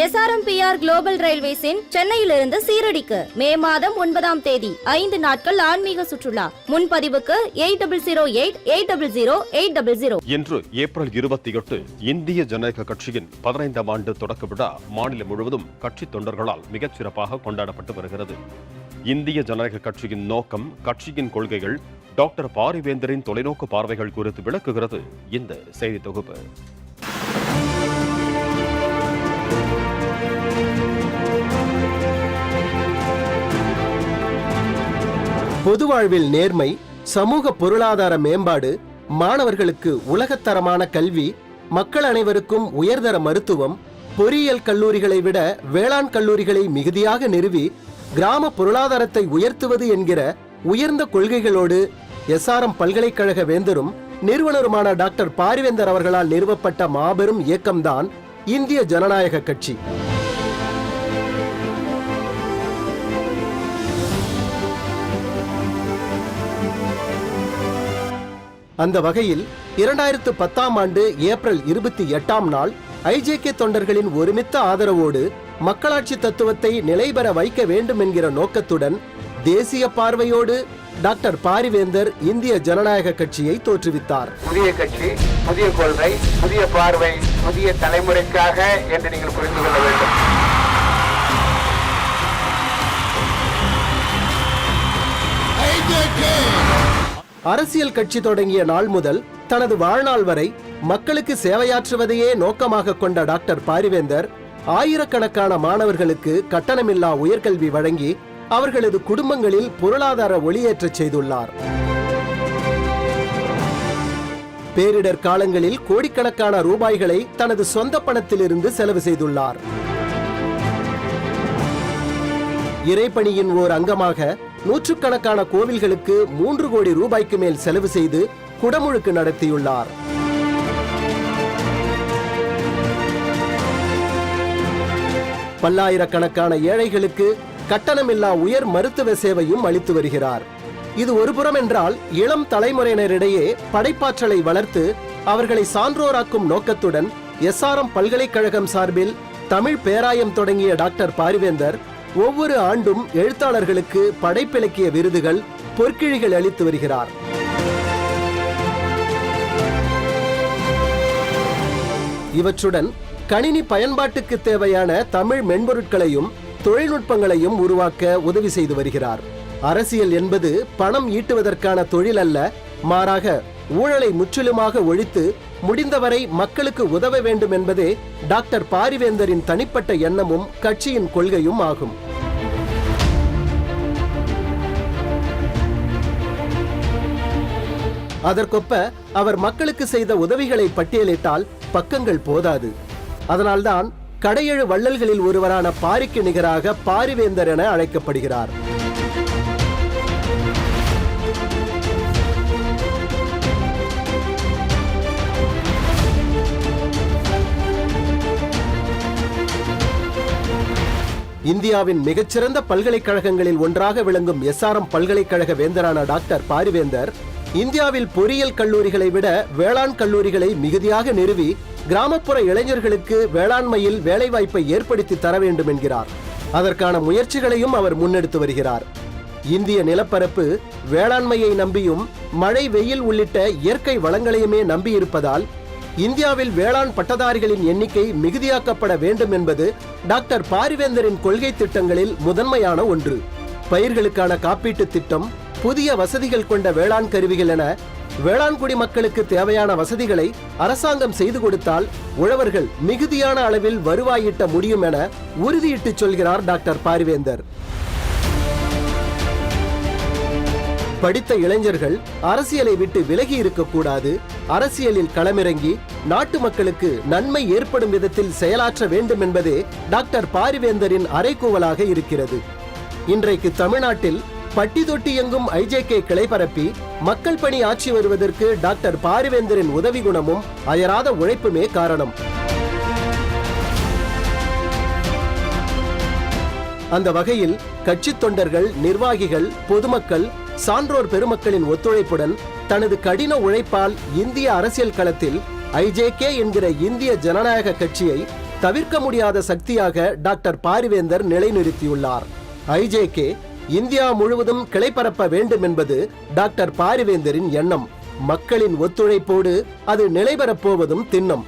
SRMPR global ரயில்வேஸின் சென்னையிலிருந்து சீரடிக்கு மே மாதம் 9ஆம் தேதி 5 நாட்கள் ஆன்மீக சுற்றுலா. முன்பதிவுக்கு 8008000800. இன்று ஏப்ரல் 28 இந்திய ஜனநாயக கட்சியின் 15ஆம் ஆண்டு தொடக்க விழா மாநிலம் முழுவதும் கட்சி தொண்டர்களால் மிகச் சிறப்பாக கொண்டாடப்பட்டு வருகிறது. இந்திய ஜனநாயக கட்சியின் நோக்கம், கட்சியின் கொள்கைகள், டாக்டர் பாரிவேந்தரின் தொலைநோக்கு பார்வைகள் குறித்து விளக்குகிறது இந்த செய்தி தொகுப்பு. பொது வாழ்வில் நேர்மை, சமூக பொருளாதார மேம்பாடு, மாணவர்களுக்கு உலகத்தரமான கல்வி, மக்கள் அனைவருக்கும் உயர்தர மருத்துவம், பொறியியல் கல்லூரிகளை விட வேளாண் கல்லூரிகளை மிகுதியாக நிறுவி கிராம பொருளாதாரத்தை உயர்த்துவது என்கிற உயர்ந்த கொள்கைகளோடு SRM பல்கலைக்கழக வேந்தரும் நிறுவனருமான டாக்டர் பாரிவேந்தர் அவர்களால் நிறுவப்பட்ட மாபெரும் இயக்கம்தான் இந்திய ஜனநாயக கட்சி. அந்த வகையில் 2010ஆம் ஆண்டு ஏப்ரல் 28ஆம் நாள் IJK தொண்டர்களின் ஒருமித்த ஆதரவோடு மக்களாட்சி தத்துவத்தை நிலைபெற வைக்க வேண்டும் என்கிற நோக்கத்துடன் தேசிய பார்வையோடு டாக்டர் பாரிவேந்தர் இந்திய ஜனநாயக கட்சியை தோற்றுவித்தார். புதிய கட்சி, புதிய கொள்கை, புதிய பார்வை, புதிய தலைமுறைக்காக என்று நீங்கள் புரிந்து கொள்ள வேண்டும். அரசியல் கட்சி தொடங்கிய நாள் முதல் தனது வாழ்நாள் வரை மக்களுக்கு சேவையாற்றுவதையே நோக்கமாக கொண்ட டாக்டர் பாரிவேந்தர் ஆயிரக்கணக்கான மாணவர்களுக்கு கட்டணமில்லா உயர்கல்வி வழங்கி அவர்களது குடும்பங்களில் பொருளாதார ஒளியேற்றச் செய்துள்ளார். பேரிடர் காலங்களில் கோடிக்கணக்கான ரூபாய்களை தனது சொந்த பணத்திலிருந்து செலவு செய்துள்ளார். இறைப்பணியின் ஓர் அங்கமாக நூற்றுக்கணக்கான கோவில்களுக்கு 3 கோடி ரூபாய்க்கு மேல் செலவு செய்து குடமுழுக்கு நடத்தியுள்ளார். பல்லாயிரக்கணக்கான ஏழைகளுக்கு கட்டணமில்லா உயர் மருத்துவ சேவையும் அளித்து வருகிறார். இது ஒருபுறம் என்றால், இளம் தலைமுறையினரிடையே படைப்பாற்றலை வளர்த்து அவர்களை சான்றோராக்கும் நோக்கத்துடன் SRM பல்கலைக்கழகம் சார்பில் தமிழ் பேராயம் தொடங்கிய டாக்டர் பாரிவேந்தர் ஒவ்வொரு ஆண்டும் எழுத்தாளர்களுக்கு படைப்பிலக்கிய விருதுகள், பொற்கிழிகள் அளித்து வருகிறார். இவற்றுடன் கணினி பயன்பாட்டுக்கு தேவையான தமிழ் மென்பொருட்களையும் தொழில்நுட்பங்களையும் உருவாக்க உதவி செய்து வருகிறார். அரசியல் என்பது பணம் ஈட்டுவதற்கான தொழில் அல்ல, மாறாக ஊழலை முற்றிலுமாக ஒழித்து முடிந்தவரை மக்களுக்கு உதவ வேண்டும் என்பதே டாக்டர் பாரிவேந்தரின் தனிப்பட்ட எண்ணமும் கட்சியின் கொள்கையும் ஆகும். அதற்கொப்ப அவர் மக்களுக்கு செய்த உதவிகளை பட்டியலிட்டால் பக்கங்கள் போதாது. அதனால்தான் கடையெழு வள்ளல்களில் ஒருவரான பாரிக்கு நிகராக பாரிவேந்தர் என அழைக்கப்படுகிறார். இந்தியாவின் மிகச்சிறந்த பல்கலைக்கழகங்களில் ஒன்றாக விளங்கும் SRM பல்கலைக்கழக வேந்தரான டாக்டர் பாரிவேந்தர் இந்தியாவில் பொறியியல் கல்லூரிகளை விட வேளாண் கல்லூரிகளை மிகுதியாக நிறுவி கிராமப்புற இளைஞர்களுக்கு வேளாண்மையில் வேலைவாய்ப்பை ஏற்படுத்தி தர வேண்டும் என்கிறார். அதற்கான முயற்சிகளையும் அவர் முன்னெடுத்து வருகிறார். இந்திய நிலப்பரப்பு வேளாண்மையை நம்பியும் மழை, வெயில் உள்ளிட்ட இயற்கை வளங்களையுமே நம்பியிருப்பதால் இந்தியாவில் வேளாண் பட்டதாரிகளின் எண்ணிக்கை மிகுதியாக்கப்பட வேண்டும் என்பது டாக்டர் பாரிவேந்தரின் கொள்கை திட்டங்களில் முதன்மையான ஒன்று. பயிர்களுக்கான காப்பீட்டு திட்டம், புதிய வசதிகள் கொண்ட வேளாண் கருவிகள் என வேளாண் குடிமக்களுக்கு தேவையான வசதிகளை அரசாங்கம் செய்து கொடுத்தால் உழவர்கள் மிகுதியான அளவில் வருவாயிட்ட முடியும் என உறுதியிட்டு சொல்கிறார் டாக்டர் பாரிவேந்தர். படித்த இளைஞர்கள் அரசியலை விட்டு விலகி இருக்கக்கூடாது, அரசியலில் களமிறங்கி நாட்டு மக்களுக்கு நன்மை ஏற்படும் விதத்தில் செயலாற்ற வேண்டும் என்பதே டாக்டர் பாரிவேந்தரின் அறைகூவலாக இருக்கிறது. இன்றைக்கு தமிழ்நாட்டில் பட்டி தொட்டி எங்கும் IJK கிளை பரப்பி மக்கள் பணி ஆற்றி வருவதற்கு டாக்டர் பாரிவேந்தரின் உதவி குணமும் அயராத உழைப்புமே காரணம். அந்த வகையில் கட்சி தொண்டர்கள், நிர்வாகிகள், பொதுமக்கள், சான்றோர் பெருமக்களின் ஒத்துழைப்புடன் தனது கடின உழைப்பால் இந்திய அரசியல் களத்தில் IJK என்கிற இந்திய ஜனநாயக கட்சியை தவிர்க்க முடியாத சக்தியாக டாக்டர் பாரிவேந்தர் நிலைநிறுத்தியுள்ளார். ஐஜேகே இந்தியா முழுவதும் கிளை பரப்ப வேண்டும் என்பது டாக்டர் பாரிவேந்தரின் எண்ணம். மக்களின் ஒத்துழைப்போடு அது நிலைபெறப் போவதும் திண்ணம்.